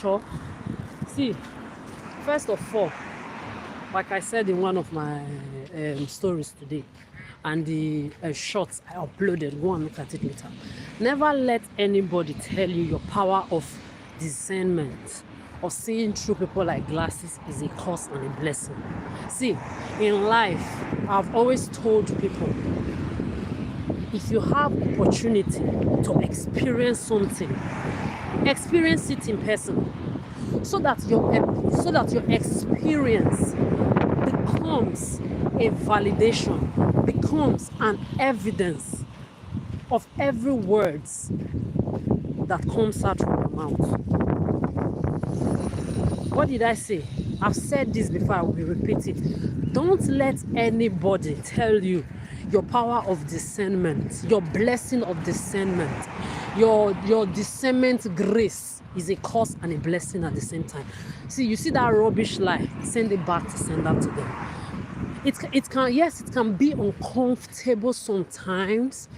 Sure. See, first of all, like I said in one of my stories today, and the shots I uploaded, go and look at it later. Never let anybody tell you your power of discernment, of seeing through people like glasses, is a curse and a blessing. See, in life, I've always told people, if you have opportunity to experience something, experience it in person, so that your experience becomes a validation, becomes an evidence of every words that comes out from your mouth. What did I say? I've said this before, I will repeat it. Don't let anybody tell you your power of discernment, your blessing of discernment, your discernment grace is a curse and a blessing at the same time. See, you see that rubbish lie, send it back to sender to them. It can be uncomfortable sometimes,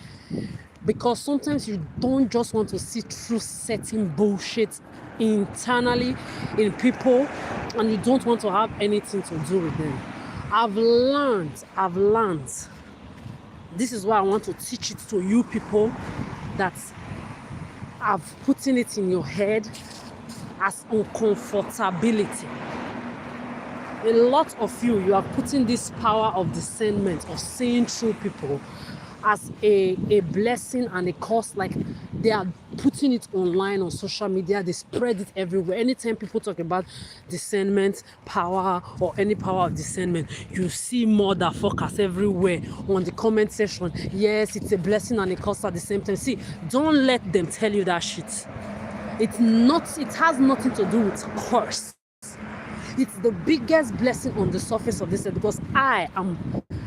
because sometimes you don't just want to see through certain bullshit internally in people, and you don't want to have anything to do with them. I've learned. This is why I want to teach it to you people that I've putting it in your head as uncomfortability. A lot of you are putting this power of discernment, of seeing through people, as a blessing and a curse. Like, they are putting it online on social media, they spread it everywhere. Anytime people talk about discernment power or any power of discernment, you see motherfuckers everywhere on the comment section. Yes, it's a blessing and a curse at the same time. See, don't let them tell you that shit. It has nothing to do with curse. It's the biggest blessing on the surface of this earth, because I am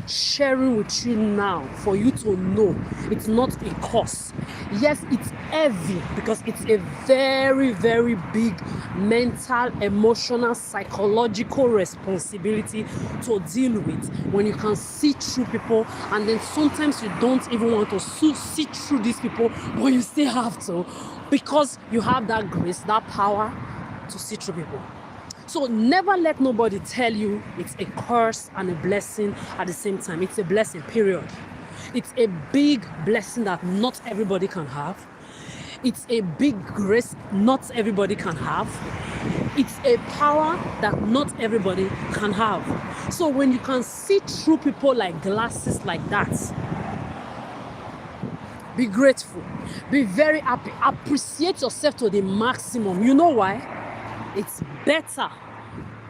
sharing with you now for you to know it's not a curse. Yes, it's heavy, because it's a very, very big mental, emotional, psychological responsibility to deal with when you can see through people, and then sometimes you don't even want to see through these people, but you still have to, because you have that grace, that power to see through people. So never let nobody tell you it's a curse and a blessing at the same time. It's a blessing, period. It's a big blessing that not everybody can have. It's a big grace not everybody can have. It's a power that not everybody can have. So when you can see through people like glasses like that, be grateful. Be very happy. Appreciate yourself to the maximum. You know why? It's better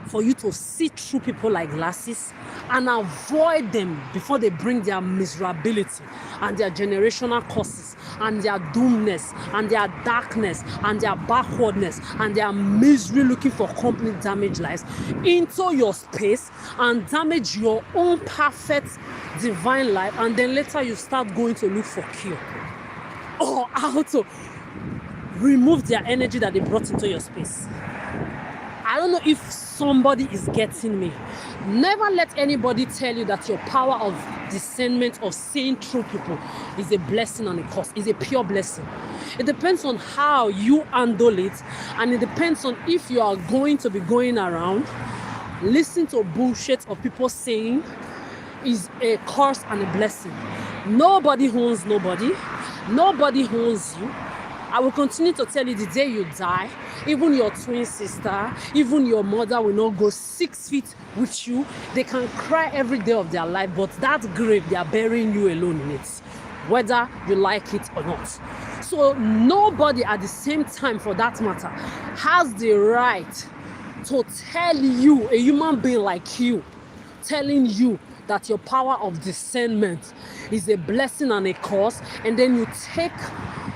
for you to see through people like glasses and avoid them before they bring their miserability and their generational curses and their doomness and their darkness and their backwardness and their misery looking for company damaged lives into your space and damage your own perfect divine life, and then later you start going to look for cure or how to remove their energy that they brought into your space. I don't know if somebody is getting me. Never let anybody tell you that your power of discernment, of seeing through people, is a blessing and a curse. It's a pure blessing. It depends on how you handle it, and it depends on if you are going to be going around listening to bullshit of people saying is a curse and a blessing. Nobody owns nobody. Nobody owns you. I will continue to tell you, the day you die, even your twin sister, even your mother will not go 6 feet with you. They can cry every day of their life, but that grave, they are burying you alone in it, whether you like it or not. So nobody at the same time, for that matter, has the right to tell you, a human being like you, telling you that your power of discernment is a blessing and a curse, and then you take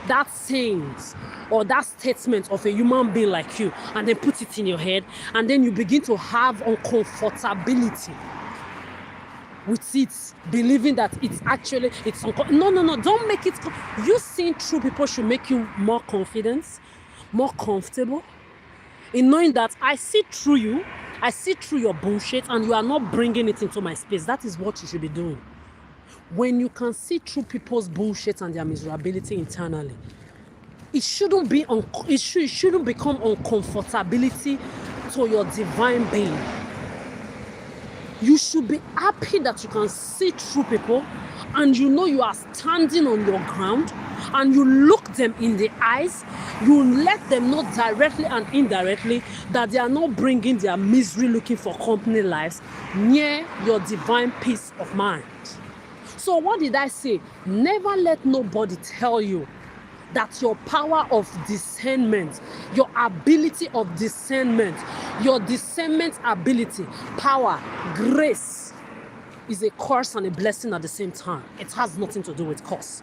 that saying or that statement of a human being like you and then put it in your head, and then you begin to have uncomfortability with it, believing that it's actually no, don't make it. You seeing through people should make you more confident, more comfortable in knowing that I see through you, I see through your bullshit, and you are not bringing it into my space. That is what you should be doing. When you can see through people's bullshit and their miserability internally, it shouldn't become uncomfortability to your divine being. You should be happy that you can see through people, and you know you are standing on your ground, and you look them in the eyes. You let them know directly and indirectly that they are not bringing their misery looking for company lives near your divine peace of mind. So what did I say? Never let nobody tell you that your power of discernment, your ability of discernment, your discernment ability, power, grace is a curse and a blessing at the same time. It has nothing to do with curse.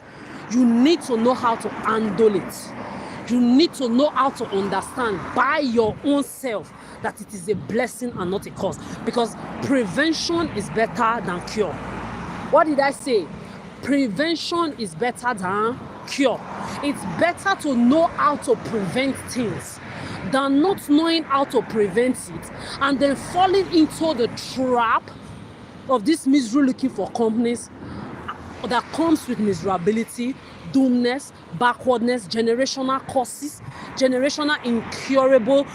You need to know how to handle it. You need to know how to understand by your own self that it is a blessing and not a curse, because prevention is better than cure. What did I say? Prevention is better than cure. It's better to know how to prevent things than not knowing how to prevent it and then falling into the trap of this misery looking for companies that comes with miserability, doomness, backwardness, generational curses, generational incurable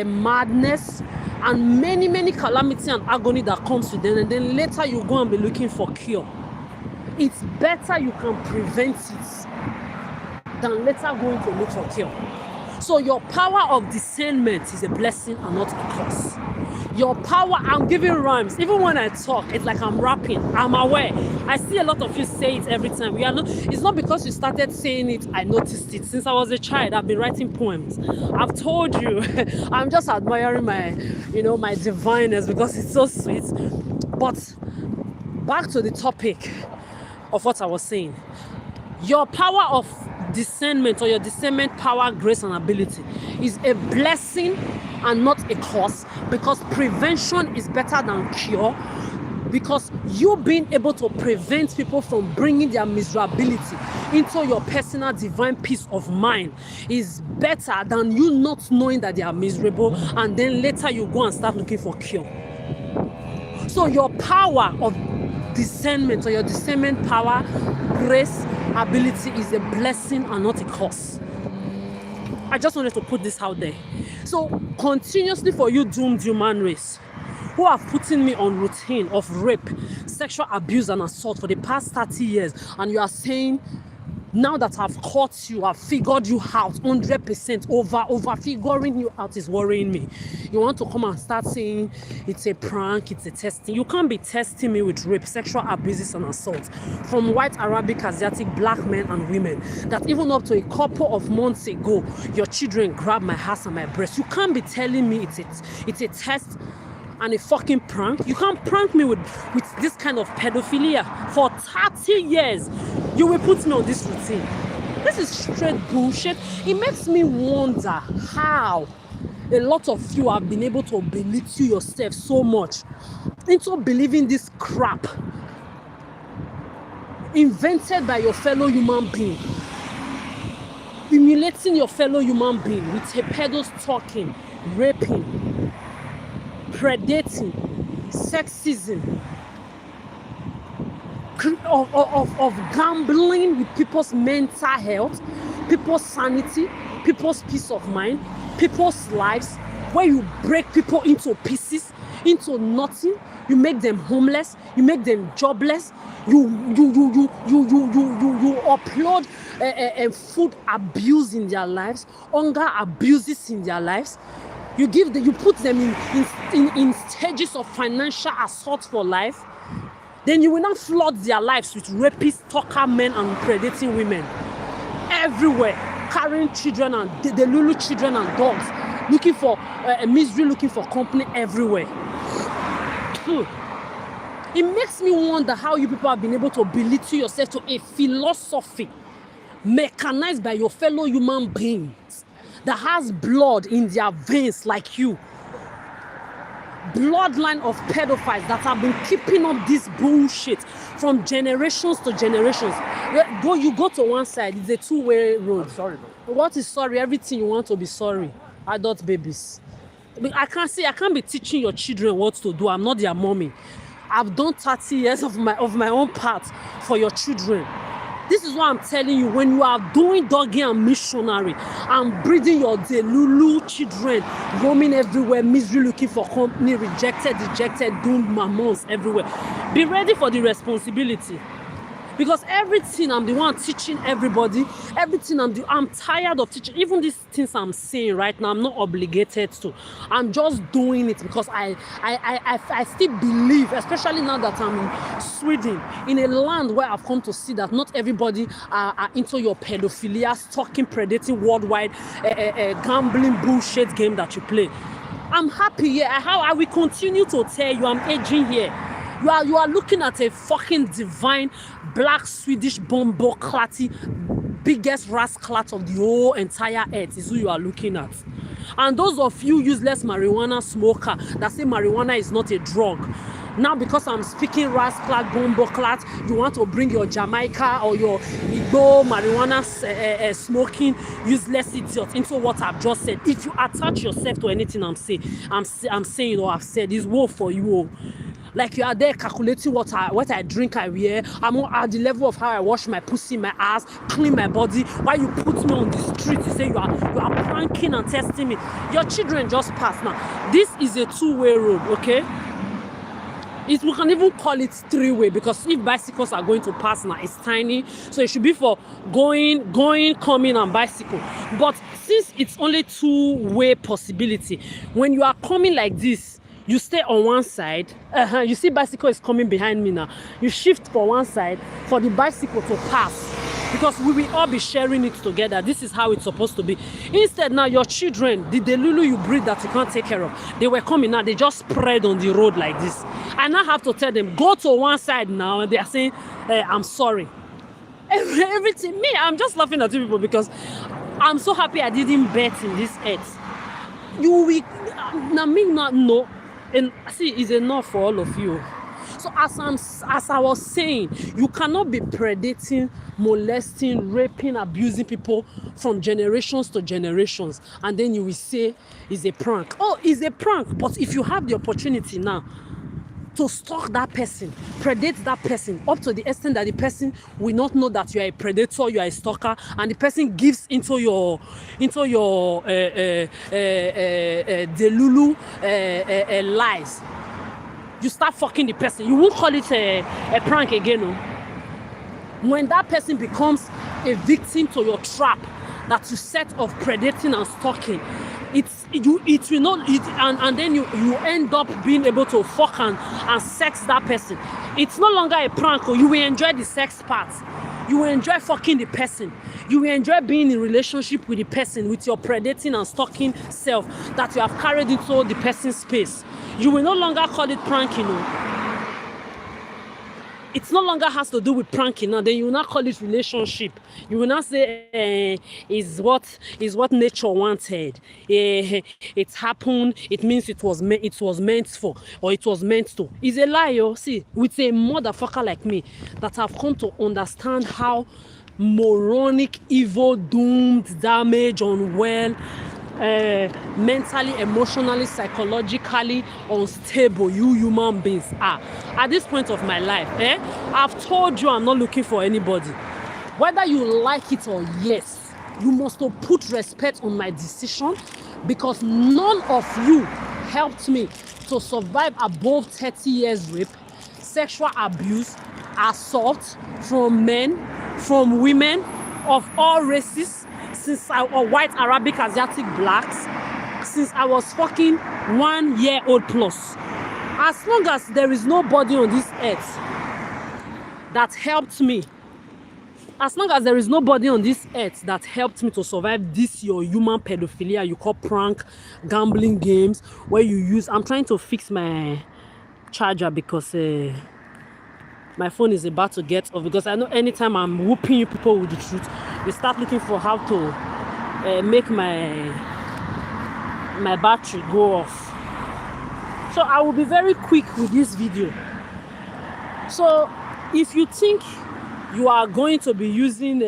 madness, and many calamity and agony that comes with them, and then later you go and be looking for cure. It's better you can prevent it than later going to look for cure. So your power of discernment is a blessing and not a curse. Your power, I'm giving rhymes. Even when I talk, it's like I'm rapping. I'm aware. I see a lot of you say it every time. It's not because you started saying it, I noticed it. Since I was a child, I've been writing poems. I've told you, I'm just admiring my divineness because it's so sweet. But back to the topic of what I was saying. Your power of discernment, or your discernment power, grace, and ability is a blessing and not a curse, because prevention is better than cure, because you being able to prevent people from bringing their miserability into your personal divine peace of mind is better than you not knowing that they are miserable and then later you go and start looking for cure. So your power of discernment, or your discernment power, grace, ability is a blessing and not a curse. I just wanted to put this out there. So continuously for you doomed human race who have put me on routine of rape, sexual abuse and assault for the past 30 years, and you are saying, now that I've caught you, I've figured you out 100%, over figuring you out is worrying me. You want to come and start saying it's a prank, it's a testing. You can't be testing me with rape, sexual abuses and assault from white, Arabic, Asiatic, black men and women that even up to a couple of months ago, your children grabbed my ass and my breast. You can't be telling me it's a test and a fucking prank. You can't prank me with this kind of pedophilia. For 30 years, you will put me on this routine. This is straight bullshit. It makes me wonder how a lot of you have been able to belittle yourself so much into believing this crap invented by your fellow human being, humiliating your fellow human being with a pedo stalking, raping, predating, sexism, of gambling with people's mental health, people's sanity, people's peace of mind, people's lives, where you break people into pieces, into nothing. You make them homeless, you make them jobless, you upload food abuse in their lives, hunger abuses in their lives. You put them in stages of financial assault for life. Then you will not flood their lives with rapists, stalker men, and predating women everywhere, carrying children and delulu children and dogs, looking for misery, looking for company everywhere. It makes me wonder how you people have been able to belittle yourself to a philosophy mechanized by your fellow human beings that has blood in their veins like you. Bloodline of pedophiles that have been keeping up this bullshit from generations to generations. You go to one side, it's a two-way road. I'm sorry, though. What is sorry? Everything you want to be sorry. Adult babies. I can't be teaching your children what to do. I'm not their mommy. I've done 30 years of my own part for your children. This is what I'm telling you. When you are doing doggy and missionary and breeding your Delulu children, roaming everywhere, misery, looking for company, rejected, dejected, doomed mammons everywhere, be ready for the responsibility. Because everything I'm the one teaching everybody, everything I'm tired of teaching. Even these things I'm saying right now, I'm not obligated to. I'm just doing it because I still believe, especially now that I'm in Sweden, in a land where I've come to see that not everybody are into your pedophilia, stalking, predating worldwide, gambling bullshit game that you play. I'm happy here. How I will continue to tell you I'm aging here. You are looking at a fucking divine black Swedish bombo clatty, biggest rascalat of the whole entire earth is who you are looking at. And those of you useless marijuana smoker that say marijuana is not a drug, now because I'm speaking rascalat, bombo clat, you want to bring your Jamaica or your Igbo marijuana smoking useless idiot into what I've just said. If you attach yourself to anything I'm saying or I've said, it's woe for you. Like you are there calculating what I drink, I wear. I'm at the level of how I wash my pussy, my ass, clean my body. Why you put me on the street? You say you are pranking and testing me. Your children just passed now. This is a two-way road, okay? We can even call it three-way because if bicycles are going to pass now, it's tiny. So it should be for going, coming, and bicycle. But since it's only two-way possibility, when you are coming like this, you stay on one side. You see bicycle is coming behind me now. You shift for one side for the bicycle to pass because we will all be sharing it together. This is how it's supposed to be. Instead now your children, the Delulu you breed that you can't take care of, they were coming now, they just spread on the road like this. I now have to tell them, go to one side now, and they are saying, I'm sorry. Everything, me, I'm just laughing at you people because I'm so happy I didn't bet in this earth. You will, now me not know. And see, it's enough for all of you. So as I was saying, you cannot be predating, molesting, raping, abusing people from generations to generations, and then you will say it's a prank. Oh, it's a prank. But if you have the opportunity now to stalk that person, predate that person up to the extent that the person will not know that you are a predator, you are a stalker, and the person gives into your Delulu lies, you start fucking the person. You won't call it a prank again. No? When that person becomes a victim to your trap that you set of predating and stalking, it will not, and then you end up being able to fuck and sex that person. It's no longer a prank. Or you will enjoy the sex part. You will enjoy fucking the person. You will enjoy being in relationship with the person, with your predating and stalking self that you have carried into the person's space. You will no longer call it pranking. It no longer has to do with pranking now. Then you will not call it relationship. You will not say is what nature wanted. It happened. It means it was meant for, or it was meant to. It's a lie. Oh. See, with a motherfucker like me that have come to understand how moronic, evil, doomed, damaged, unwell, mentally, emotionally, psychologically unstable you human beings are at this point of my life. I've told you I'm not looking for anybody. Whether you like it or yes, you must put respect on my decision, because none of you helped me to survive above 30 years rape, sexual abuse, assault from men, from women of all races, since white, Arabic, Asiatic, blacks, since I was fucking 1 year old plus. As long as there is nobody on this earth that helped me, as long as there is nobody on this earth that helped me to survive this your human pedophilia you call prank, gambling games, where you use, I'm trying to fix my charger because my phone is about to get off, because I know anytime I'm whooping you people with the truth, you start looking for how to make my battery go off. So I will be very quick with this video. So if you think you are going to be using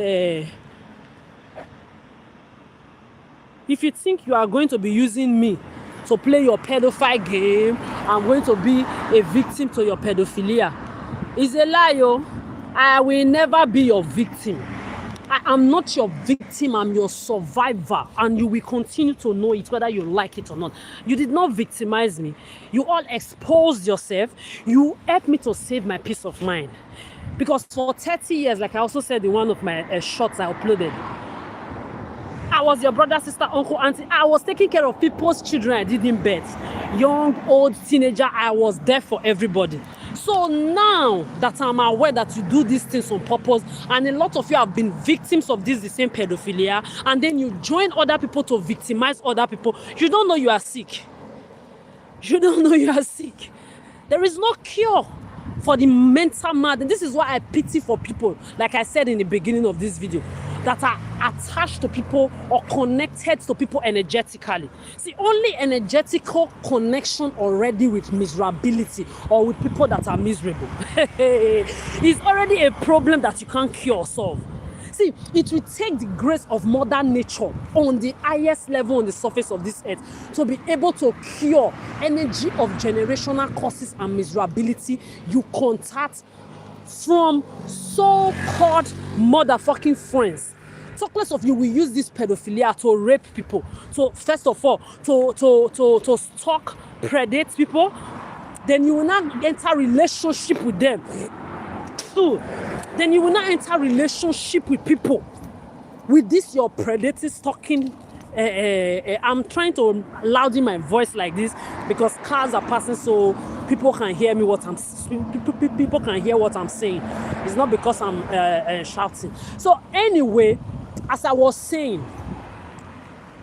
me to play your pedophile game, I'm going to be a victim to your pedophilia, it's a lie. Oh. I will never be your victim. I am not your victim, I'm your survivor, and you will continue to know it whether you like it or not. You did not victimize me. You all exposed yourself. You helped me to save my peace of mind. Because for 30 years, like I also said in one of my shots I uploaded, I was your brother, sister, uncle, auntie. I was taking care of people's children I didn't birth. Young, old, teenager, I was there for everybody. So now that I'm aware that you do these things on purpose, and a lot of you have been victims of the same pedophilia, and then you join other people to victimize other people, you don't know you are sick. You don't know you are sick. There is no cure for the mental mad. And this is why I pity for people, like I said in the beginning of this video, that are attached to people or connected to people energetically. See, only energetical connection already with miserability or with people that are miserable is already a problem that you can't cure or solve. See, it will take the grace of Mother Nature on the highest level on the surface of this earth to be able to cure energy of generational causes and miserability you contact from so-called motherfucking friends. Talk less of you will use this pedophilia to rape people. So first of all, to stalk, predate people. Then you will not enter relationship with them. Then you will not enter relationship with people. With this, your predating, stalking. I'm trying to louden my voice like this because cars are passing, so people can hear me people can hear what I'm saying. It's not because I'm shouting. So anyway, as I was saying,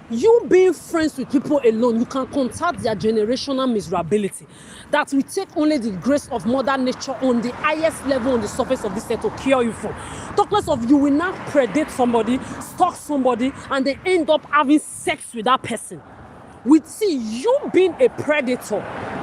you being friends with people alone, you can contact their generational miserability. That will take only the grace of Mother Nature on the highest level on the surface of this earth to cure you for. Talk less of you will not predate somebody, stalk somebody, and they end up having sex with that person. See, you being a predator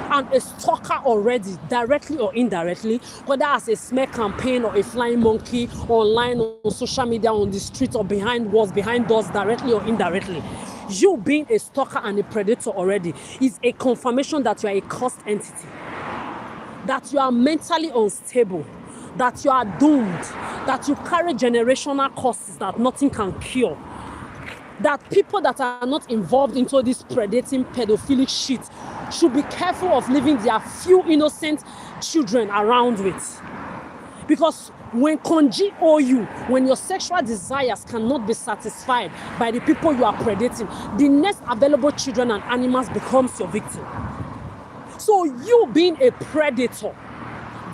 and a stalker already, directly or indirectly, whether as a smear campaign or a flying monkey, online, on social media, on the street, or behind walls, behind doors, directly or indirectly, you being a stalker and a predator already is a confirmation that you are a cursed entity, that you are mentally unstable, that you are doomed, that you carry generational causes that nothing can cure. That people that are not involved into this predating pedophilic shit should be careful of leaving their few innocent children around with. Because when Konji owe you, when your sexual desires cannot be satisfied by the people you are predating, the next available children and animals becomes your victim. So you being a predator,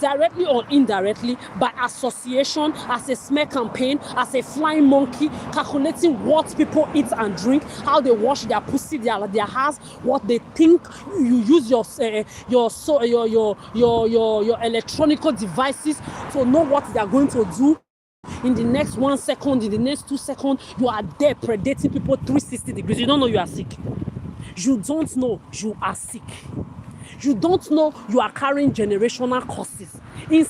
directly or indirectly, by association, as a smear campaign, as a flying monkey, calculating what people eat and drink, how they wash their pussy, their house, what they think. You use your electronic devices to know what they are going to do. In the next 1 second, in the next 2 seconds, you are there predating people 360 degrees. You don't know you are sick. You don't know you are sick. You don't know you are carrying generational causes,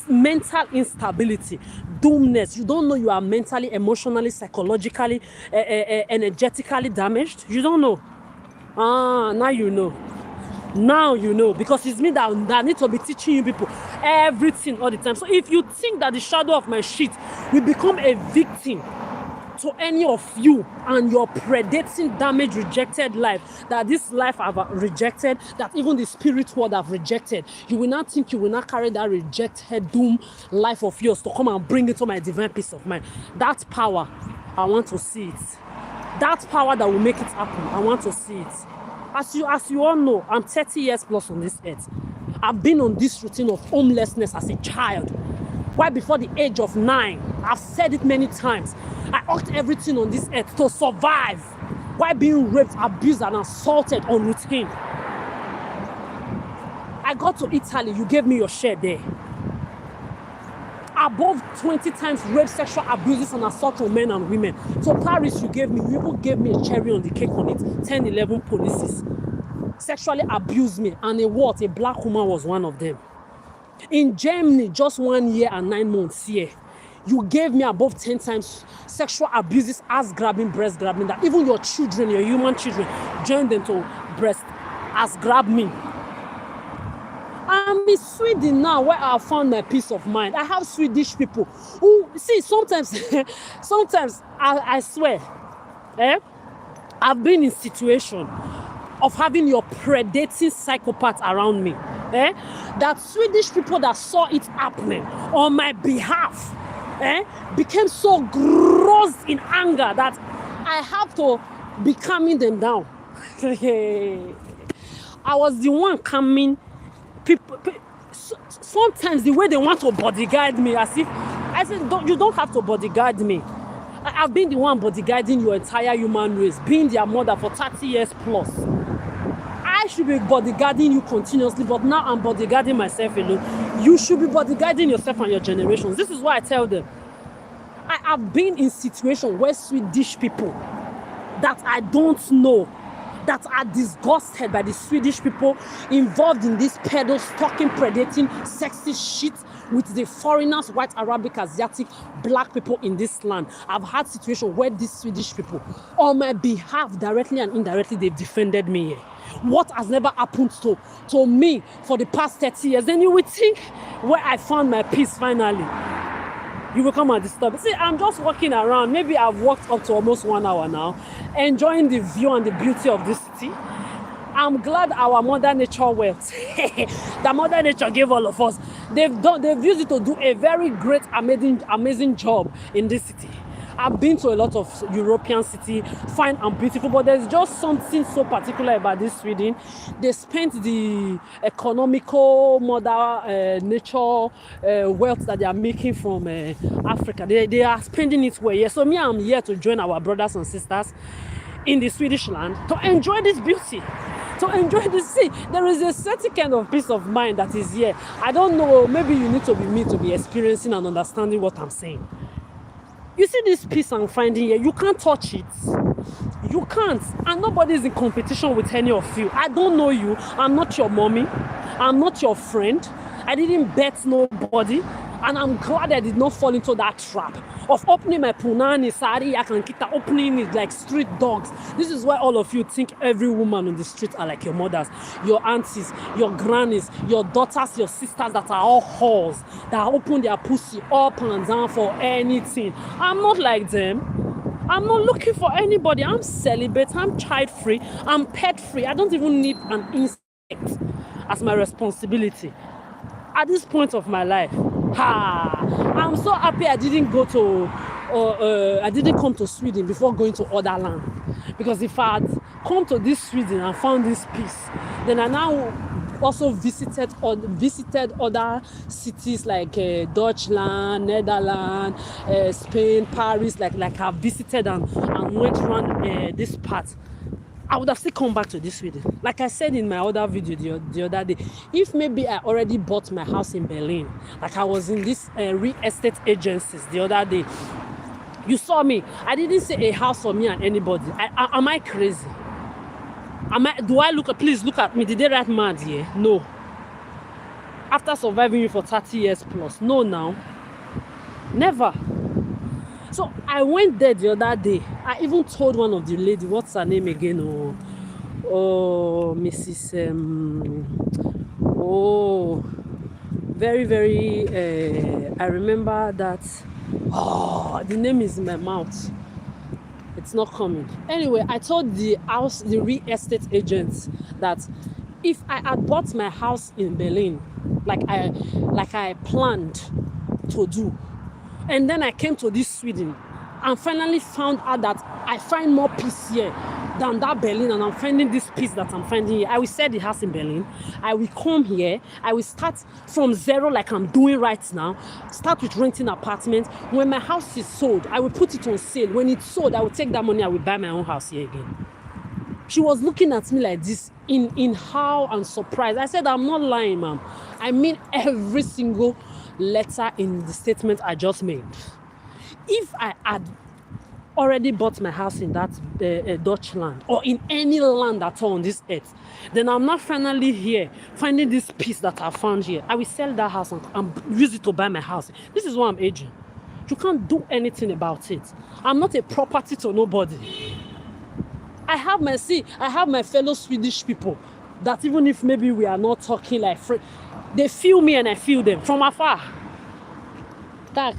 mental instability, doomness. You don't know you are mentally, emotionally, psychologically, energetically damaged. You don't know. Now you know. Now you know, because it's me that need to be teaching you people everything all the time. So if you think that the shadow of my shit will become a victim to any of you and your predating, damaged, rejected life, that this life I've rejected, that even the spirit world have rejected, you will not think you will not carry that rejected doom life of yours to come and bring it to my divine peace of mind. That power, I want to see it. That power that will make it happen, I want to see it. As you all know, I'm 30 years plus on this earth. I've been on this routine of homelessness as a child. Why before the age of 9, I've said it many times, I ought everything on this earth to survive. Why being raped, abused, and assaulted on routine? I got to Italy, you gave me your share there. Above 20 times rape, sexual abuses, and assault on men and women. So Paris, you even gave me a cherry on the cake on it. 10, 11 policies sexually abused me, and a black woman was one of them. In Germany, just 1 year and 9 months here, you gave me above 10 times sexual abuses, ass grabbing, breast grabbing, that even your children, your human children, joined them to breast ass grab me. And I'm in Sweden now, where I found my peace of mind. I have Swedish people who, see, sometimes, I swear, I've been in situation of having your predating psychopath around me. That Swedish people that saw it happening on my behalf became so gross in anger that I have to be calming them down. I was the one calming people. Sometimes the way they want to bodyguard me, as if I said, you don't have to bodyguard me. I've been the one bodyguarding your entire human race, being their mother for 30 years plus. I should be bodyguarding you continuously, but now I'm bodyguarding myself alone. You should be bodyguarding yourself and your generations. This is why I tell them. I have been in situations where Swedish people that I don't know, that are disgusted by the Swedish people involved in this pedo stalking, predating, sexist shit with the foreigners, white, Arabic, Asiatic, black people in this land. I've had situations where these Swedish people, on my behalf, directly and indirectly, they've defended me here. What has never happened to me for the past 30 years? Then you would think where I found my peace finally, you will come and disturb. See, I'm just walking around. Maybe I've walked up to almost 1 hour now, enjoying the view and the beauty of this city. I'm glad our Mother Nature wealth that Mother Nature gave all of us. They've used it to do a very great, amazing job in this city. I've been to a lot of European cities, fine and beautiful, but there's just something so particular about this Sweden. They spent the economical Mother Nature wealth that they are making from Africa. They are spending it well. Yeah. So me, I'm here to join our brothers and sisters in the Swedish land to enjoy this beauty. To enjoy the sea. There is a certain kind of peace of mind that is here. I don't know, maybe you need to be me to be experiencing and understanding what I'm saying. You see this peace I'm finding here, you can't touch it. You can't. And nobody is in competition with any of you. I don't know you. I'm not your mommy. I'm not your friend. I didn't bet nobody. And I'm glad I did not fall into that trap of opening my punani, sari, akankita, opening it like street dogs. This is why all of you think every woman on the street are like your mothers, your aunties, your grannies, your daughters, your sisters that are all whores, that open their pussy up and down for anything. I'm not like them. I'm not looking for anybody. I'm celibate. I'm child-free. I'm pet-free. I don't even need an insect as my responsibility at this point of my life. I'm so happy I didn't go to, I didn't come to Sweden before going to other land. Because if I had come to this Sweden and found this peace, then I now also visited other cities like Deutschland, Netherlands, Spain, Paris, like I've visited and went around this part. I would have still come back to this Sweden. Like I said in my other video the other day, if maybe I already bought my house in Berlin, like I was in this real estate agencies the other day, you saw me. I didn't say a house for me and anybody. Am I crazy? Do I look? Please look at me. Did they write mad here? No. After surviving you for 30 years plus, no now. Never. So I went there the other day. I even told one of the lady, what's her name again? Mrs. Very, very, I remember that. The name is in my mouth. It's not coming. Anyway, I told the real estate agents that if I had bought my house in Berlin, like I planned to do, and then I came to this Sweden and finally found out that I find more peace here than that Berlin, and I'm finding this peace that I'm finding here. I will sell the house in Berlin. I will come here. I will start from zero like I'm doing right now. Start with renting apartments. When my house is sold, I will put it on sale. When it's sold, I will take that money. I will buy my own house here again. She was looking at me like this in how and surprise. I said, I'm not lying, ma'am. I mean every single letter in the statement I just made. If I had already bought my house in that Dutchland or in any land at all on this earth, then I'm not finally here finding this peace that I found here. I will sell that house and use it to buy my house. This is why I'm aging. You can't do anything about it. I'm not a property to nobody. I have my fellow Swedish people that even if maybe we are not talking like they feel me and I feel them from afar. Tag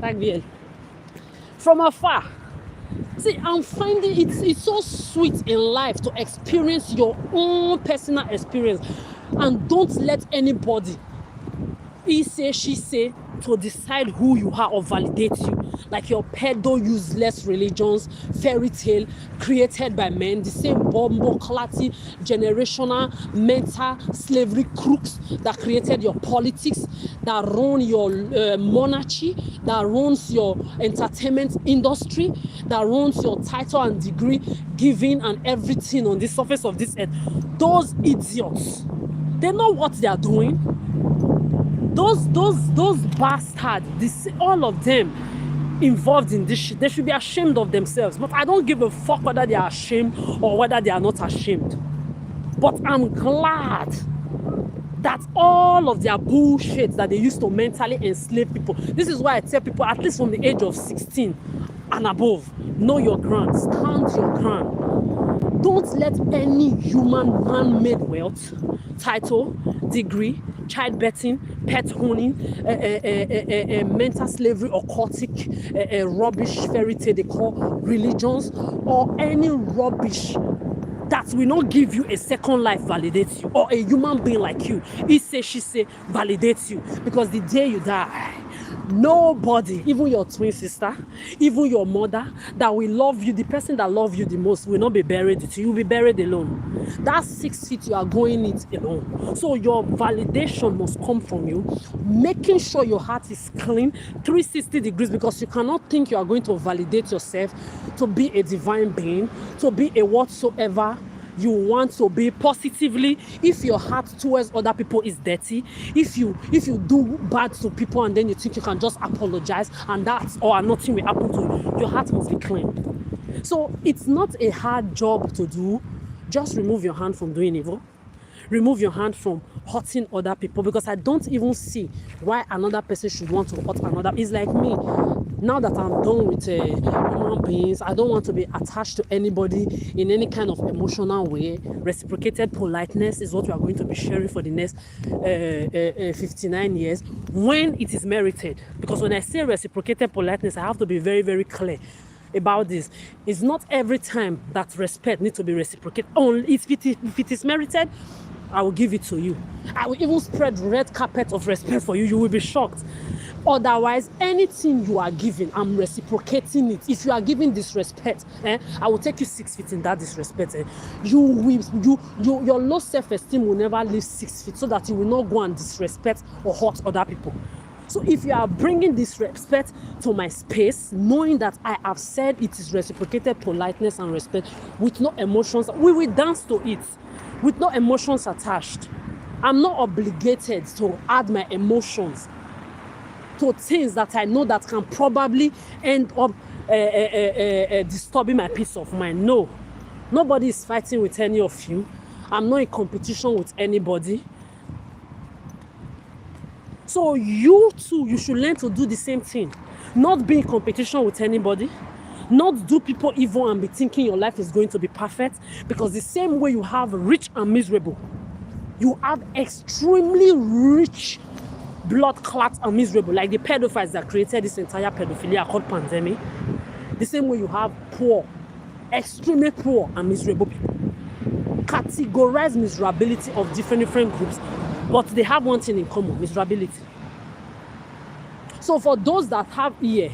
VL. From afar. See, I'm finding it's so sweet in life to experience your own personal experience, and don't let anybody, he say, she say, to decide who you are or validate you. Like your pedo useless religions, fairy tale created by men, the same bombo clarity, generational mental slavery crooks that created your politics, that run your monarchy, that runs your entertainment industry, that runs your title and degree giving and everything on the surface of this earth. Those idiots, they know what they are doing. Those bastards, all of them involved in this shit, they should be ashamed of themselves. But I don't give a fuck whether they are ashamed or whether they are not ashamed. But I'm glad that all of their bullshit that they used to mentally enslave people. This is why I tell people, at least from the age of 16 and above, know your ground, stand your ground. Don't let any human man-made wealth, title, degree, childbirthing, pet owning, mental slavery, occultic, rubbish fairy tale they call religions, or any rubbish that will not give you a second life validates you, or a human being like you, he say, she say, validates you. Because the day you die, nobody, even your twin sister, even your mother, that will love you, the person that loves you the most, will not be buried with you. You'll be buried alone. That's 6 feet you are going it alone. So your validation must come from you, making sure your heart is clean, 360 degrees, because you cannot think you are going to validate yourself to be a divine being, to be a whatsoever you want to be positively. If your heart towards other people is dirty, if you do bad to people and then you think you can just apologize and that's or nothing will happen to you, your heart must be clean. So it's not a hard job to do. Just remove your hand from doing evil. Remove your hand from hurting other people, because I don't even see why another person should want to hurt another. It's like me. Now that I'm done with human beings, I don't want to be attached to anybody in any kind of emotional way. Reciprocated politeness is what we are going to be sharing for the next 59 years, when it is merited. Because when I say reciprocated politeness, I have to be very, very clear about this. It's not every time that respect needs to be reciprocated. Only if it is merited, I will give it to you. I will even spread red carpet of respect for you. You will be shocked. Otherwise, anything you are giving, I'm reciprocating it. If you are giving disrespect, I will take you 6 feet in that disrespect. Your low self-esteem will never leave 6 feet, so that you will not go and disrespect or hurt other people. So if you are bringing disrespect to my space, knowing that I have said it is reciprocated politeness and respect with no emotions, we will dance to it with no emotions attached. I'm not obligated to add my emotions to things that I know that can probably end up disturbing my peace of mind. No, nobody is fighting with any of you. I'm not in competition with anybody. So you too, you should learn to do the same thing. Not be in competition with anybody. Not do people evil and be thinking your life is going to be perfect. Because the same way you have rich and miserable, you have extremely rich, blood clot and miserable, like the pedophiles that created this entire pedophilia called pandemic. The same way you have poor, extremely poor and miserable people. Categorize miserability of different groups, but they have one thing in common: miserability. So for those that have ear,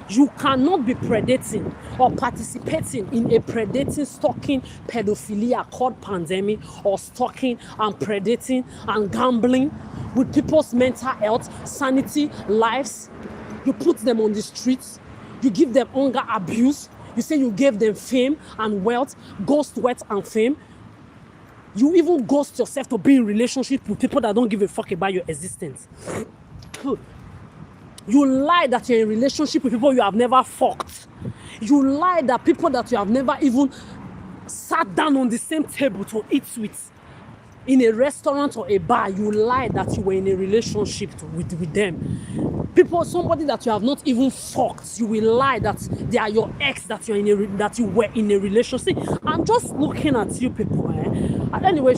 you cannot be predating or participating in a predating, stalking pedophilia called pandemic, or stalking and predating and gambling with people's mental health, sanity, lives. You put them on the streets. You give them hunger abuse. You say you gave them fame and wealth, ghost wealth and fame. You even ghost yourself to be in relationship with people that don't give a fuck about your existence. You lie that you're in relationship with people you have never fucked. You lie that people that you have never even sat down on the same table to eat with. in a restaurant or a bar, you lie that you were in a relationship with them. People, somebody that you have not even fucked, you will lie that they are your ex, that you were in a relationship. I'm just looking at you people. Anyway,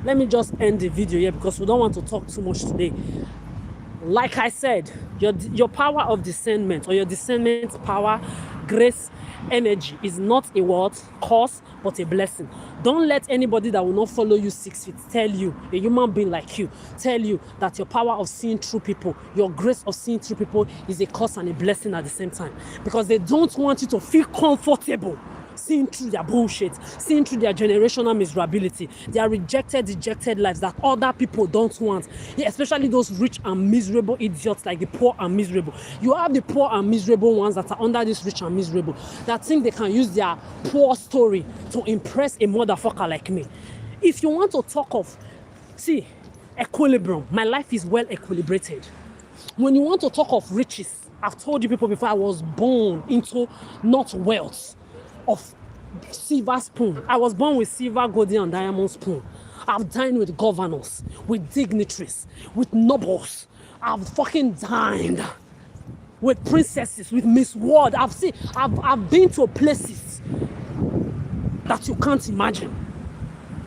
let me just end the video here because we don't want to talk too much today. Like I said, your power of discernment, or your discernment power, grace, energy is not a what? Curse, but a blessing. Don't let anybody that will not follow you 6 feet tell you, a human being like you, tell you that your power of seeing through people, your grace of seeing through people is a curse and a blessing at the same time. Because they don't want you to feel comfortable seeing through their bullshit, seeing through their generational miserability, their rejected, dejected lives that other people don't want. Yeah, especially those rich and miserable idiots like the poor and miserable. You have the poor and miserable ones that are under this rich and miserable that think they can use their poor story to impress a motherfucker like me. If you want to talk of, see, equilibrium, my life is well equilibrated. When you want to talk of riches, I've told you people before, I was born into not wealth, of silver spoon. I was born with silver, golden, and diamond spoon. I've dined with governors, with dignitaries, with nobles. I've fucking dined with princesses, with Miss World. I've been to places that you can't imagine.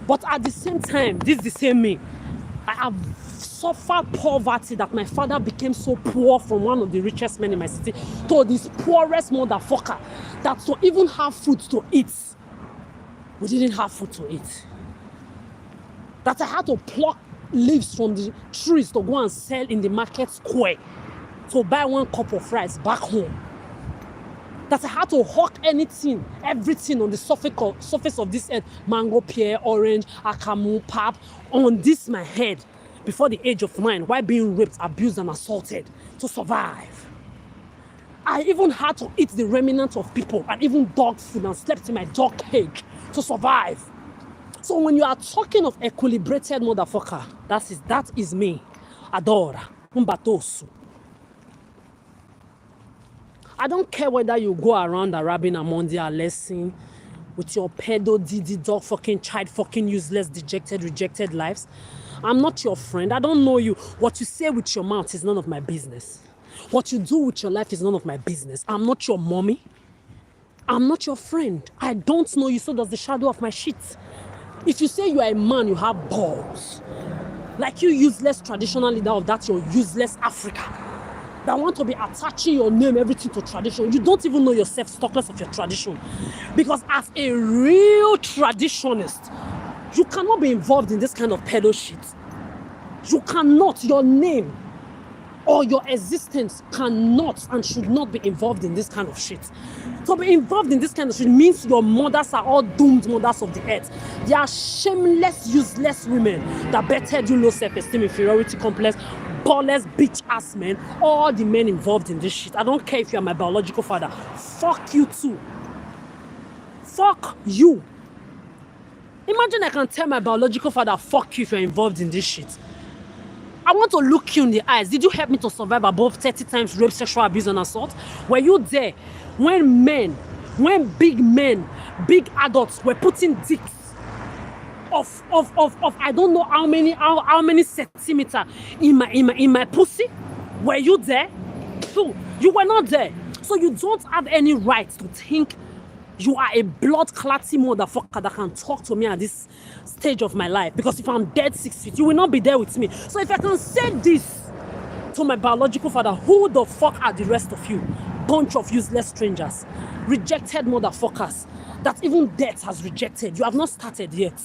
But at the same time, this is the same me. I have suffered poverty that my father became so poor from one of the richest men in my city to this poorest motherfucker that to even have food to eat, we didn't have food to eat. That I had to pluck leaves from the trees to go and sell in the market square to buy 1 cup of rice back home. That I had to hawk anything, everything on the surface of this earth, mango, pear, orange, akamu, pap, on this my head before the age of 9, while being raped, abused, and assaulted to survive. I even had to eat the remnants of people and even dog food and slept in my dog cage to survive. So when you are talking of equilibrated motherfucker, that is me, Adora, Mbatosu. I don't care whether you go around Arabian Amondi or lesson with your pedo, didi, dog, fucking child, fucking useless, dejected, rejected lives. I'm not your friend. I don't know you. What you say with your mouth is none of my business. What you do with your life is none of my business. I'm not your mommy. I'm not your friend. I don't know you, so does the shadow of my shit. If you say you are a man, you have balls. Like you useless traditional leader of that, your useless Africa that want to be attaching your name, everything to tradition. You don't even know yourself, stalkless of your tradition. Because as a real traditionist, you cannot be involved in this kind of pedo shit. You cannot, your name or your existence cannot and should not be involved in this kind of shit. To be involved in this kind of shit means your mothers are all doomed mothers of the earth. They are shameless, useless women that bettered you low self-esteem, inferiority complex, ballless, bitch-ass men, all the men involved in this shit. I don't care if you're my biological father. Fuck you too. Fuck you. Imagine I can tell my biological father, fuck you if you're involved in this shit. I want to look you in the eyes. Did you help me to survive above 30 times rape, sexual abuse, and assault? Were you there when big men, big adults were putting dicks of I don't know how many centimeters in my pussy? Were you there? So you were not there. So you don't have any right to think you are a blood-clotting motherfucker that can talk to me at this stage of my life. Because if I'm dead 6 feet, you will not be there with me. So if I can say this to my biological father, who the fuck are the rest of you? Bunch of useless strangers. Rejected motherfuckers that even death has rejected. You have not started yet.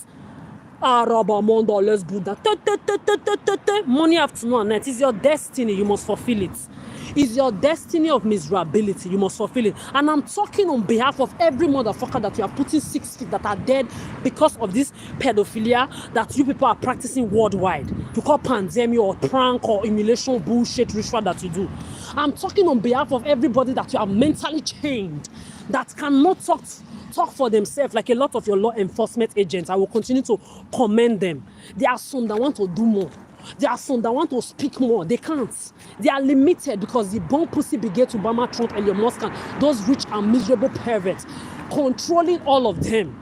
Arabamondo, let's do that. Money afternoon and night is your destiny. You must fulfill it. Is your destiny of miserability. You must fulfill it. And I'm talking on behalf of every motherfucker that you are putting 6 feet that are dead because of this pedophilia that you people are practicing worldwide. You call pandemic or prank or emulation bullshit ritual that you do. I'm talking on behalf of everybody that you are mentally chained, that cannot talk for themselves like a lot of your law enforcement agents. I will continue to commend them. There are some that want to do more. There are some that want to speak more. They can't. They are limited because the bomb pussy brigade to Obama, Trump, Elon Musk, and those rich and miserable perverts controlling all of them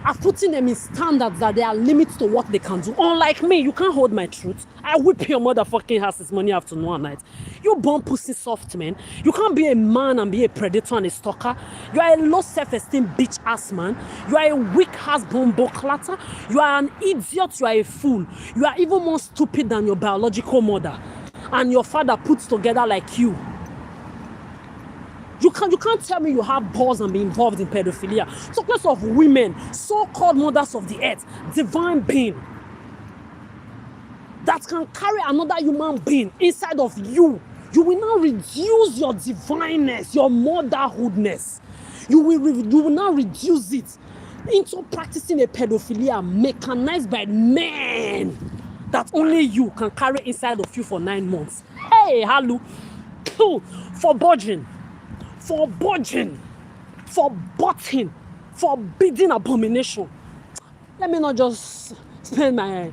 I've put them in standards that there are limits to what they can do. Unlike me, you can't hold my truth. I whip your motherfucking asses morning, afternoon, and night. You born pussy soft, man. You can't be a man and be a predator and a stalker. You are a low self-esteem bitch ass man. You are a weak ass bombo clatter. You are an idiot. You are a fool. You are even more stupid than your biological mother and your father put together like you. You can't tell me you have balls and be involved in pedophilia. Talkless of women, so-called mothers of the earth, divine being that can carry another human being inside of you. You will now reduce your divineness, your motherhoodness. You will now reduce it into practicing a pedophilia mechanized by men that only you can carry inside of you for 9 months. Hey, hello. For budging. For budging, for butting, for bidding abomination. Let me not just spend my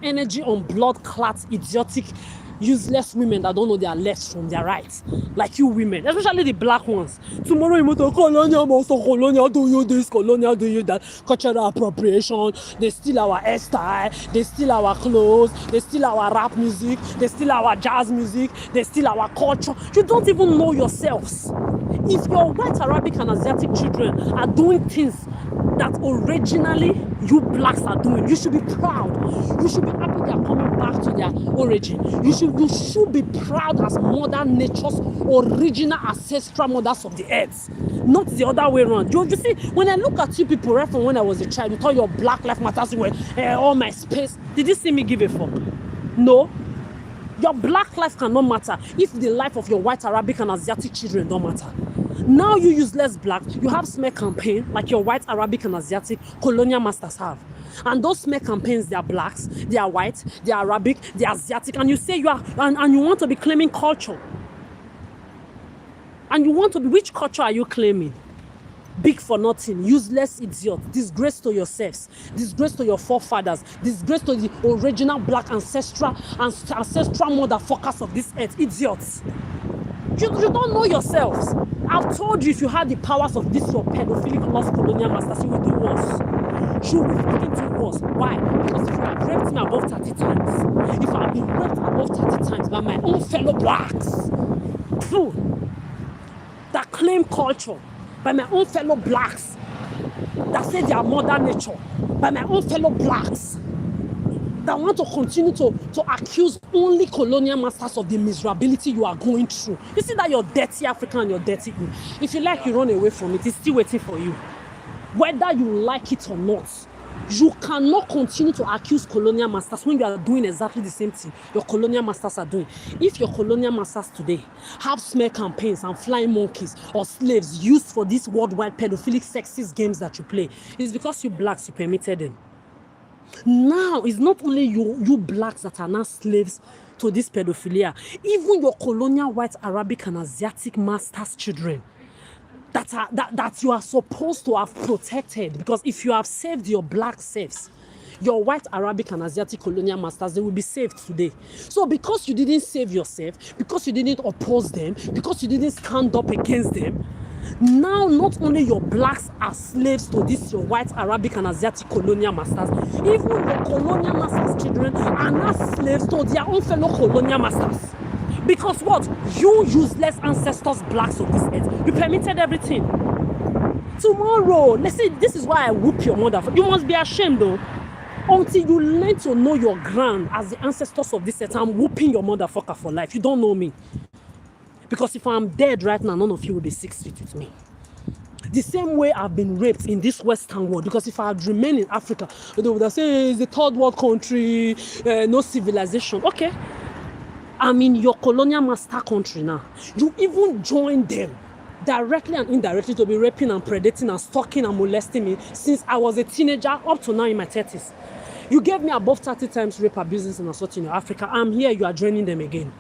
energy on blood clot, idiotic, useless women that don't know their left from their right, like you women, especially the black ones. Tomorrow you must colonial, also colonial, do you this, colonial, do you that, cultural appropriation. They steal our hairstyle, they steal our clothes, they steal our rap music, they steal our jazz music, they steal our culture. You don't even know yourselves. If your white, Arabic, and Asiatic children are doing things that originally you blacks are doing, you should be proud. You should be happy they are coming back to their origin. You should be proud as Mother Nature's original ancestral mothers of the earth, not the other way around. You see, when I look at you people, right from when I was a child, you thought your Black Lives Matter were all my space. Did you see me give a fuck? No. Your black life cannot matter if the life of your white, Arabic, and Asiatic children don't matter. Now you useless black, you have smear campaign like your white, Arabic, and Asiatic colonial masters have. And those smear campaigns, they are blacks, they are white, they are Arabic, they are Asiatic, and you say you are, and you want to be claiming culture. And you want to be, which culture are you claiming? Big for nothing, useless idiot, disgrace to yourselves, disgrace to your forefathers, disgrace to the original black ancestral motherfuckers of this earth, idiots. You don't know yourselves. I've told you, if you had the powers of this your pedophilic lost colonial masters, you would do worse. You would begin to do worse. Why? Because if you have raped me above 30 times, if I have been raped above 30 times by my own fellow blacks, that claim culture, by my own fellow blacks that say they are Mother Nature, by my own fellow blacks that want to continue to accuse only colonial masters of the miserability you are going through. You see that you're dirty African and you're dirty. If you like, you run away from it. It's still waiting for you. Whether you like it or not, you cannot continue to accuse colonial masters when you are doing exactly the same thing your colonial masters are doing. If your colonial masters today have smear campaigns and flying monkeys or slaves used for these worldwide pedophilic sexist games that you play, it's because you blacks, you permitted them. Now, it's not only you blacks that are now slaves to this pedophilia. Even your colonial white, Arabic, and Asiatic masters' children that you are supposed to have protected, because if you have saved your black selves, your white, Arabic, and Asiatic colonial masters, they will be saved today. So because you didn't save yourself, because you didn't oppose them, because you didn't stand up against them, now not only your blacks are slaves to this your white, Arabic, and Asiatic colonial masters, even your colonial masters' children are now slaves to their own fellow colonial masters. Because what? You useless ancestors, blacks of this earth, you permitted everything. Tomorrow, let's say, this is why I whoop your mother. You must be ashamed though. Until you learn to know your ground as the ancestors of this earth, I'm whooping your motherfucker for life. You don't know me. Because if I'm dead right now, none of you will be 6 feet with me. The same way I've been raped in this Western world. Because if I had remained in Africa, they would have said, hey, it's a third world country, no civilization. Okay. I'm in your colonial master country now. You even joined them directly and indirectly to be raping and predating and stalking and molesting me since I was a teenager up to now in my 30s. You gave me above 30 times rape, abuse, and assault in Africa. I'm here, you are joining them again.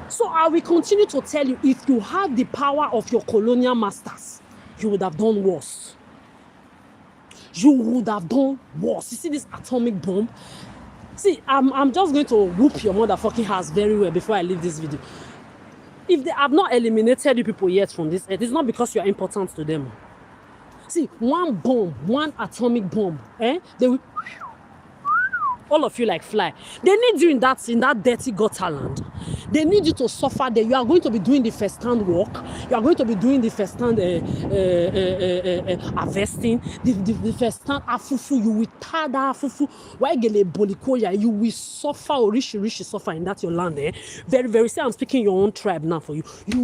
So I will continue to tell you, if you had the power of your colonial masters, you would have done worse. You would have done worse. You see this atomic bomb? See, I'm just going to whoop your motherfucking ass very well before I leave this video. If they have not eliminated you people yet from this earth, it's not because you are important to them. See, one bomb, one atomic bomb, they will all of you like fly. They need you in that dirty gutter land. They need you to suffer there. You are going to be doing the first hand work. You are going to be doing the first hand harvesting. The first hand afufu. You will tada afufu. Why gele bolikoya? You will suffer or rishi suffer in that your land. Very very. Say I'm speaking your own tribe now for you. You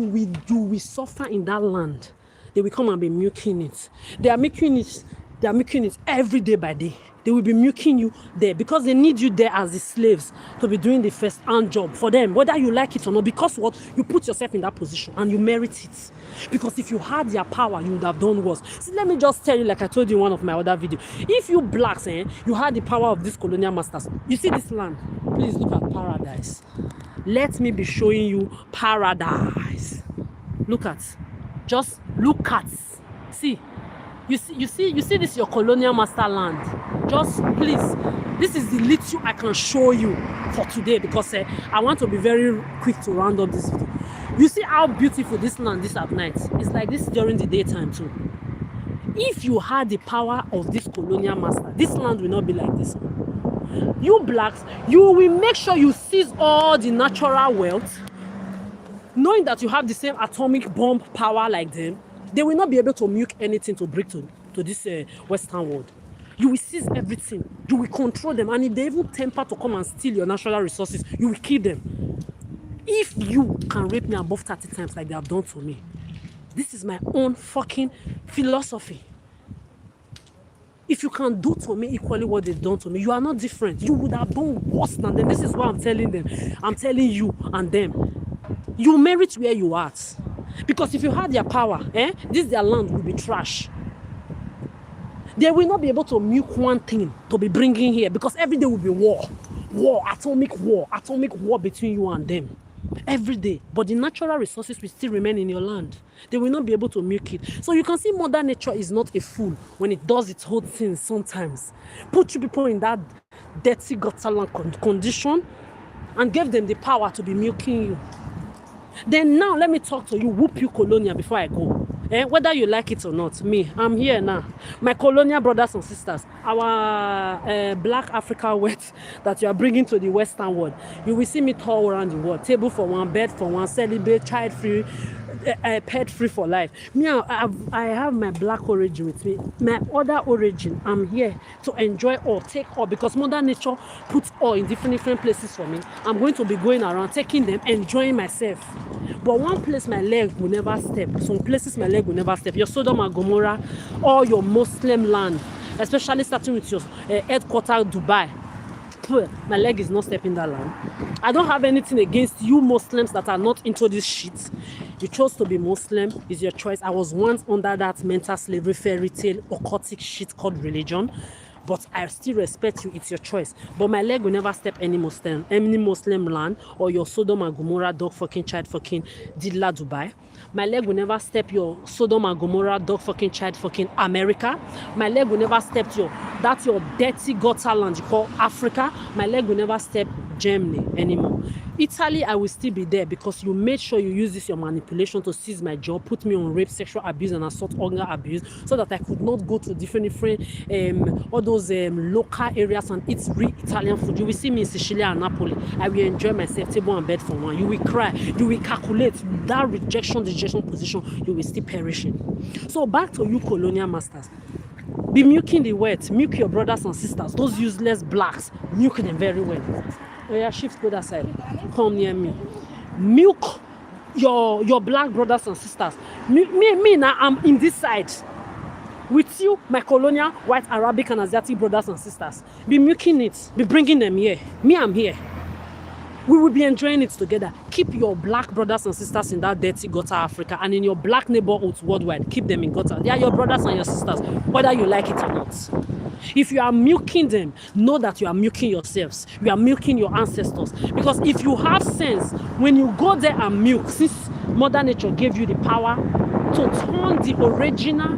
will suffer in that land. They will come and be milking it. They are milking it. They are milking it every day by day. They will be milking you there because they need you there as the slaves to be doing the first hand job for them, whether you like it or not, because what? You put yourself in that position and you merit it. Because if you had their power, you would have done worse. See, let me just tell you, like I told you in one of my other videos, if you blacks, you had the power of these colonial masters, you see this land, please look at paradise. Let me be showing you paradise. Look at, just look at, see. You see this your colonial master land. Just please, this is the little I can show you for today because I want to be very quick to round up this video. You see how beautiful this land is at night. It's like this during the daytime too. If you had the power of this colonial master, this land will not be like this. You blacks, you will make sure you seize all the natural wealth, knowing that you have the same atomic bomb power like them. They will not be able to milk anything to bring to this Western world. You will seize everything. You will control them. And if they even temper to come and steal your natural resources, you will kill them. If you can rape me above 30 times like they have done to me, this is my own fucking philosophy. If you can do to me equally what they've done to me, you are not different. You would have done worse than them. This is what I'm telling them. I'm telling you and them. You merit where you are at. Because if you had their power, this their land will be trash. They will not be able to milk one thing to be bringing here because every day will be war, atomic war between you and them. Every day. But the natural resources will still remain in your land. They will not be able to milk it. So you can see Mother Nature is not a fool when it does its whole thing sometimes. Put you people in that dirty gutter land condition and give them the power to be milking you. Then now let me talk to you, whoop you colonial before I go. Whether you like it or not, I'm here now. My colonial brothers and sisters, our black Africa wealth that you are bringing to the Western world, you will see me tour around the world. Table for one, bed for one, celebrate, child-free, pet-free for life. Me, I have my black origin with me. My other origin, I'm here to enjoy all, take all, because Mother Nature puts all in different places for me. I'm going to be going around, taking them, enjoying myself. But one place my leg will never step. Some places my leg will never step. Your Sodom and Gomorrah, or your Muslim land, especially starting with your headquarters, Dubai. My leg is not stepping that land. I don't have anything against you Muslims that are not into this shit. You chose to be Muslim, is your choice. I was once under that mental slavery, fairy tale, occultic shit called religion. But I still respect you, it's your choice. But my leg will never step any Muslim land or your Sodom and Gomorrah dog fucking child fucking Didla Dubai. My leg will never step your Sodom and Gomorrah dog fucking child fucking America. My leg will never step your dirty gutter land you call Africa. My leg will never step Germany anymore. Italy, I will still be there because you made sure you use this your manipulation to seize my job, put me on rape, sexual abuse, and assault, hunger abuse, so that I could not go to different all those local areas and eat real Italian food. You will see me in Sicily and Napoli. I will enjoy myself, table and bed for one. You will cry. You will calculate that rejection position. You will still perishing. So back to you, colonial masters. Be milking the wet. Milk your brothers and sisters. Those useless blacks. Milk them very well. Oh yeah, shift go that side. Come near me. Milk your black brothers and sisters. Me now, I'm in this side. With you, my colonial, white, Arabic, and Asiatic brothers and sisters. Be milking it. Be bringing them here. Me, I'm here. We will be enjoying it together. Keep your black brothers and sisters in that dirty gutter Africa, and in your black neighborhoods worldwide, keep them in gutter. They are your brothers and your sisters, whether you like it or not. If you are milking them, know that you are milking yourselves. You are milking your ancestors. Because if you have sense, when you go there and milk, since Mother Nature gave you the power to turn the original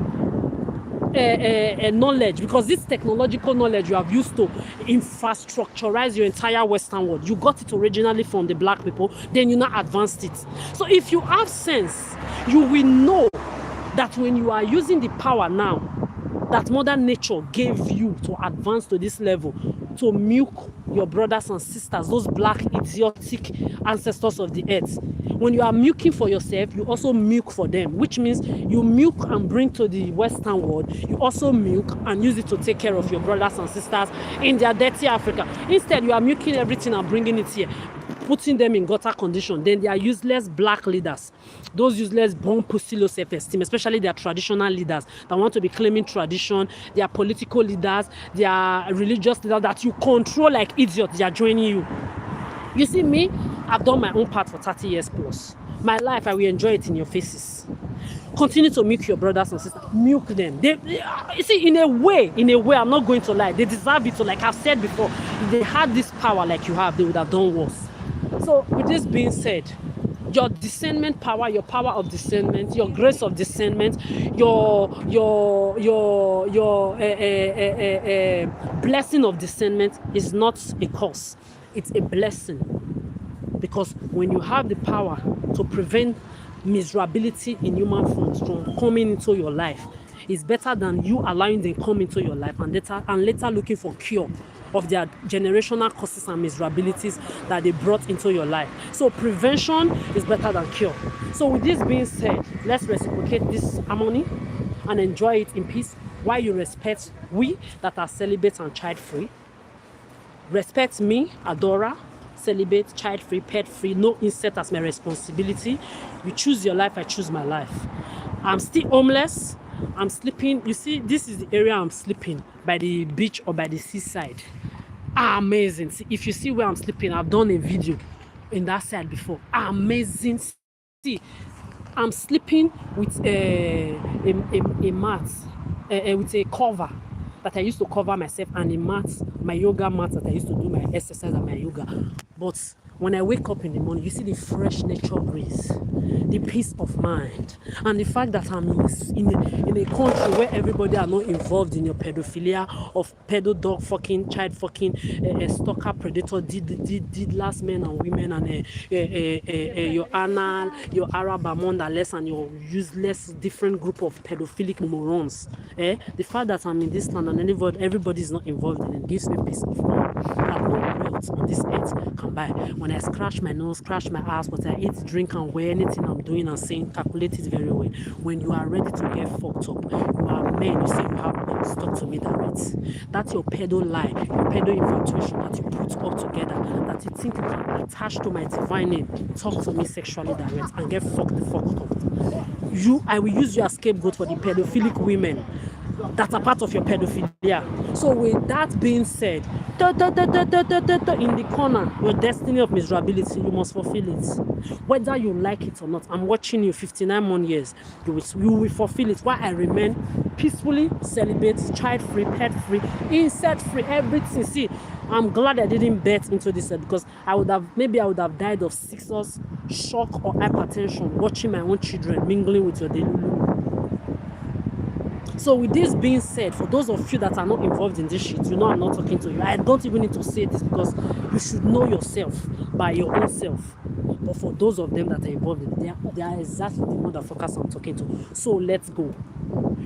knowledge, because this technological knowledge you have used to infrastructurize your entire Western world. You got it originally from the black people, then you now advanced it. So if you have sense, you will know that when you are using the power now that Mother Nature gave you to advance to this level, to milk your brothers and sisters, those black idiotic ancestors of the earth. When you are milking for yourself, you also milk for them, which means you milk and bring to the Western world. You also milk and use it to take care of your brothers and sisters in their dirty Africa. Instead, you are milking everything and bringing it here, putting them in gutter condition. Then they are useless black leaders. Those useless born pussy low self-esteem, especially their traditional leaders that want to be claiming tradition, their political leaders, their religious leaders that you control like idiots. They are joining you. You see me, I've done my own part for 30 years plus. My life, I will enjoy it in your faces. Continue to milk your brothers and sisters. Milk them. You see, in a way, I'm not going to lie. They deserve it. So like I've said before, if they had this power like you have, they would have done worse. So with this being said, your discernment power, your power of discernment, your grace of discernment, your blessing of discernment is not a curse. It's a blessing. Because when you have the power to prevent miserability in human forms from coming into your life, it's better than you allowing them come into your life and later looking for cure of their generational causes and miserabilities that they brought into your life. So prevention is better than cure. So with this being said, let's reciprocate this harmony and enjoy it in peace while you respect we that are celibate and child-free. Respect me, Adora, celibate, child-free, pet-free, no incest as my responsibility. You choose your life, I choose my life. I'm still homeless. I'm sleeping. You see, this is the area I'm sleeping, by the beach or by the seaside. Amazing. See, if you see where I'm sleeping, I've done a video in that side before. Amazing. See, I'm sleeping with a mat, with a cover that I used to cover myself, and a mat, my yoga mat that I used to do my exercise and my yoga. But when I wake up in the morning, you see the fresh nature breeze, the peace of mind, and the fact that I'm in a country where everybody are not involved in your pedophilia of pedo dog fucking, child fucking, stalker, predator, did last men and women, and your anal, your Arab amondales, and your useless different group of pedophilic morons. The fact that I'm in this land and everybody is not involved in it gives me peace of mind. That no wealth on this earth can buy. When I scratch my nose, scratch my ass, but I eat, drink, and wear anything I'm doing and saying, calculate it very well. When you are ready to get fucked up, you are men, you say you have guns, talk to me direct. That's your pedo lie, your pedo infatuation that you put all together, that you think you can attach to my divine name. Talk to me sexually direct and get fucked the fuck up. I will use you as scapegoat for the pedophilic women that are part of your pedophilia. So with that being said, in the corner, your destiny of miserability, you must fulfill it. Whether you like it or not, I'm watching you 59 more years, you will fulfill it. While I remain peacefully celibate, child-free, pet-free, insect-free, everything. See, I'm glad I didn't bet into this because I would have died of seizures, shock, or hypertension watching my own children mingling with your DELULU. So with this being said, for those of you that are not involved in this shit, you know I'm not talking to you. I don't even need to say this because you should know yourself by your own self. But for those of them that are involved in it, they are exactly the motherfuckers I'm talking to. So let's go.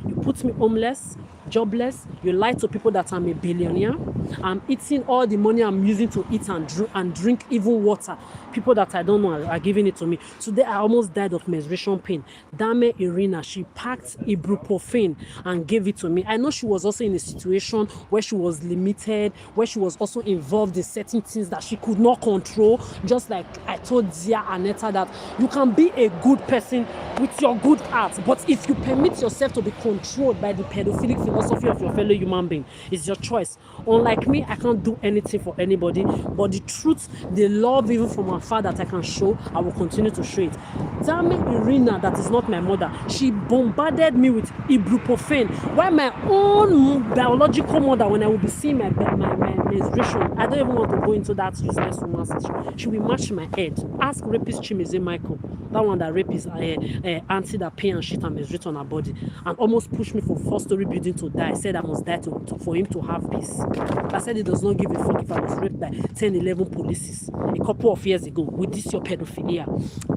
You put me homeless, jobless, you lie to people that I'm a billionaire. I'm eating all the money I'm using to eat and drink even water. People that I don't know are giving it to me. Today I almost died of menstruation pain. Dame Irina, she packed ibuprofen and gave it to me. I know she was also in a situation where she was limited, where she was also involved in certain things that she could not control. Just like I told Zia Aneta that you can be a good person with your good heart, but if you permit yourself to be controlled by the pedophilic philosophy of your fellow human being. It's your choice. Unlike me, I can't do anything for anybody, but the truth, the love even from afar that I can show, I will continue to show it. Dame Irina, that is not my mother, she bombarded me with ibuprofen, while my own biological mother, when I will be seeing my menstruation, I don't even want to go into that useless woman's issue. She will match my head. Ask rapist Chimeze Michael, that one that rapist auntie that pay and shit and menstruate on her body, and almost pushed me from 4-story building to die. Said I must die for him to have peace. I said he does not give a fuck if I was raped by 10-11 police a couple of years ago with this your pedophilia.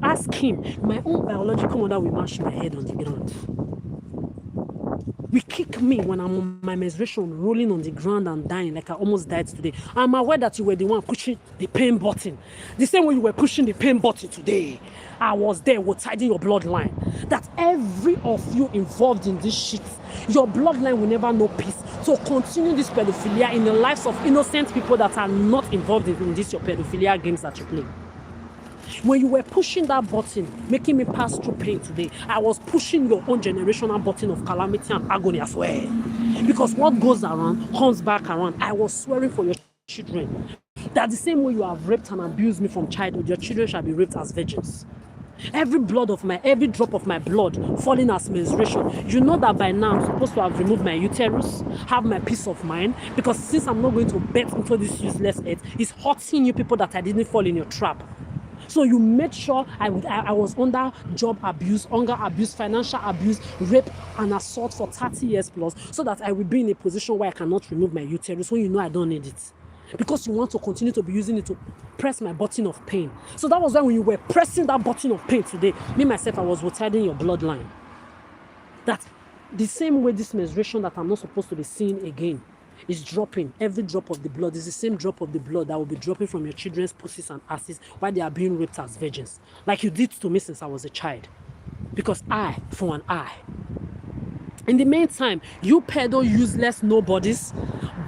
Ask him. My own biological mother will mash my head on the ground. Will kick me when I'm on my menstruation, rolling on the ground and dying like I almost died today. I'm aware that you were the one pushing the pain button. The same way you were pushing the pain button today. I was there with hiding your bloodline. That every of you involved in this shit, your bloodline will never know peace. So continue this pedophilia in the lives of innocent people that are not involved in this your pedophilia games that you play. When you were pushing that button, making me pass through pain today, I was pushing your own generational button of calamity and agony as well. Because what goes around comes back around. I was swearing for your children that the same way you have raped and abused me from childhood, your children shall be raped as virgins. Every drop of my blood falling as menstruation. You know that by now I'm supposed to have removed my uterus, have my peace of mind, because since I'm not going to bet into this useless earth, it's hurting you people that I didn't fall in your trap. So you made sure I was under job abuse, hunger abuse, financial abuse, rape and assault for 30 years plus, so that I will be in a position where I cannot remove my uterus when you know I don't need it. Because you want to continue to be using it to press my button of pain. So that was why when you were pressing that button of pain today, me myself, I was retarding your bloodline. That the same way this menstruation that I'm not supposed to be seeing again is dropping. Every drop of the blood is the same drop of the blood that will be dropping from your children's pussies and asses while they are being raped as virgins. Like you did to me since I was a child. Because eye for an eye. In the meantime, you pedo useless nobodies,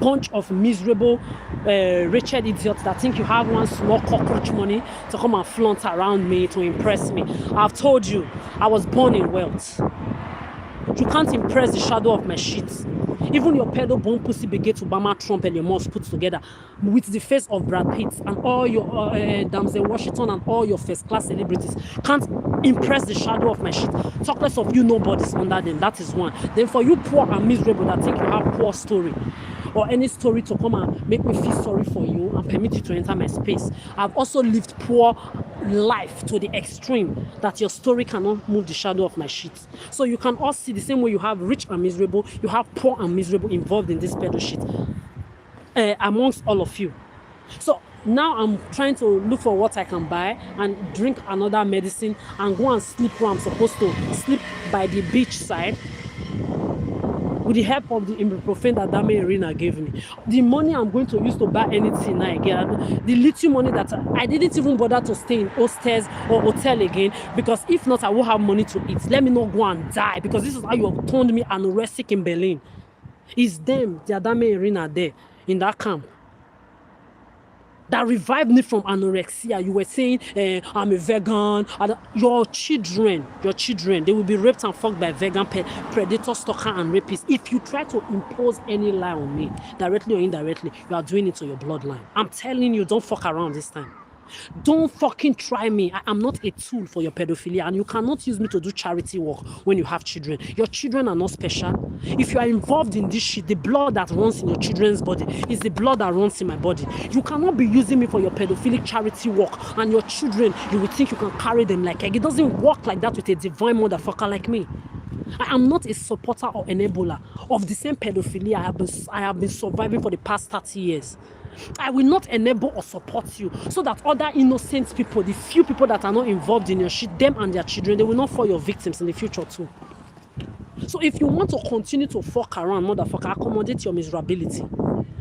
bunch of miserable wretched idiots that think you have one small cockroach money to come and flaunt around me to impress me. I've told you, I was born in wealth. You can't impress the shadow of my sheets. Even your pedo bone pussy brigade Obama, Trump, and your mouse put together with the face of Brad Pitt and all your Denzel Washington and all your first-class celebrities can't impress the shadow of my shit. Talk less of you nobodies under them. That is one. Then for you poor and miserable that think you have poor story or any story to come and make me feel sorry for you and permit you to enter my space, I've also lived poor life to the extreme that your story cannot move the shadow of my shit. So you can all see the same way you have rich and miserable, you have poor and miserable involved in this pedo shit amongst all of you. So now I'm trying to look for what I can buy and drink another medicine and go and sleep where I'm supposed to sleep, by the beach side, with the help of the ibuprofen that Dame Irina gave me. The money I'm going to use to buy anything now again, the little money that I didn't even bother to stay in hostels or hotel again, because if not, I won't have money to eat. Let me not go and die, because this is how you have turned me anorexic in Berlin. It's them, the Dame Irina there, in that camp, that revived me from anorexia. You were saying, I'm a vegan. Your children, they will be raped and fucked by vegan predator, stalker, and rapists. If you try to impose any lie on me, directly or indirectly, you are doing it to your bloodline. I'm telling you, don't fuck around this time. Don't fucking try me. I am not a tool for your pedophilia, and you cannot use me to do charity work when you have children. Your children are not special. If you are involved in this shit, the blood that runs in your children's body is the blood that runs in my body. You cannot be using me for your pedophilic charity work, and your children, you would think you can carry them like egg. It doesn't work like that with a divine motherfucker like me. I am not a supporter or enabler of the same pedophilia I have been surviving for the past 30 years. I will not enable or support you so that other innocent people, the few people that are not involved in your shit, them and their children, they will not fall your victims in the future too. So if you want to continue to fuck around, motherfucker, accommodate your miserability.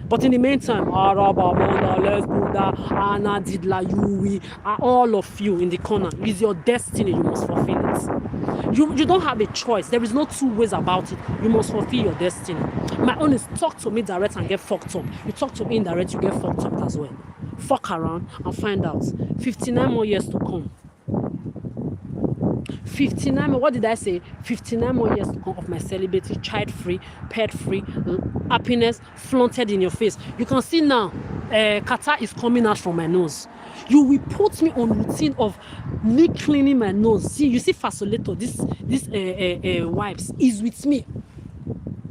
But in the meantime, Araba, Monda, Les Buddha, Anna, Didla, Yui, all of you in the corner, is your destiny. You must fulfill it. You don't have a choice. There is no two ways about it. You must fulfill your destiny. My own is talk to me direct and get fucked up. You talk to me indirect, you get fucked up as well. Fuck around and find out. 59 more years to come. 59 more, what did I say? 59 more years to come of my celibacy, child-free, pet-free, happiness flaunted in your face. You can see now, catarrh is coming out from my nose. You will put me on routine of me cleaning my nose. See, you see Fasolator, this wipes is with me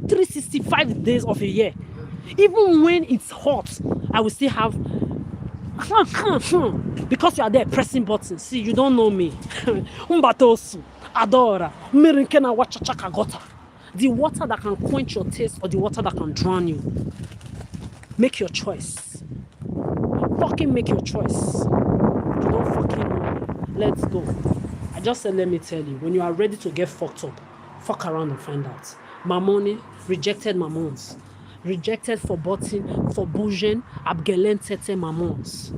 365 days of a year. Even when it's hot, I will still have because you are there pressing buttons. See, you don't know me. Adora, the water that can quench your taste or the water that can drown you. Make your choice. Fucking make your choice. You don't fucking know. Let's go. I just said, let me tell you, when you are ready to get fucked up, fuck around and find out. Mamoni rejected mamons. Rejected for button, for bougen, abgelentete mamons.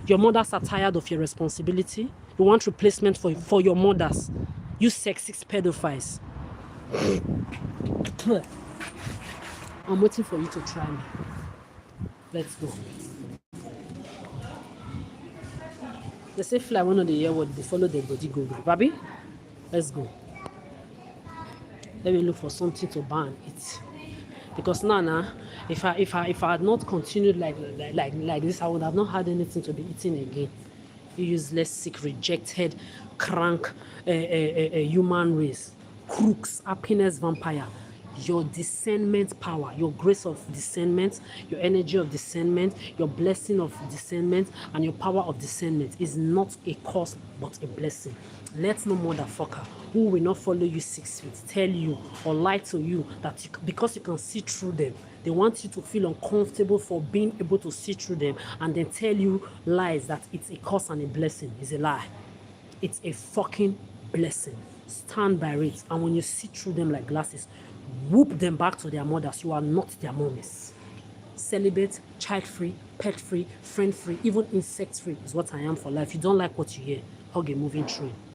Your mothers are tired of your responsibility. You want replacement for your mothers. You sexist pedophiles. I'm waiting for you to try me. Let's go. They say fly one of the year word, they follow the body go. Baby, let's go. Let me look for something to ban it. Because now, if I had not continued like this, I would have not had anything to be eating again. You useless, sick, rejected, crank, human race, crooks, happiness vampire. Your discernment power, your grace of discernment, your energy of discernment, your blessing of discernment, and your power of discernment is not a curse but a blessing. Let no motherfucker who will not follow you 6 feet tell you or lie to you that because you can see through them, they want you to feel uncomfortable for being able to see through them and then tell you lies that it's a curse and a blessing. It's a lie. It's a fucking blessing. Stand by it. And when you see through them like glasses, whoop them back to their mothers. You are not their mommies. Celibate, child-free, pet-free, friend-free, even insect-free is what I am for life. You don't like what you hear, hug a moving train.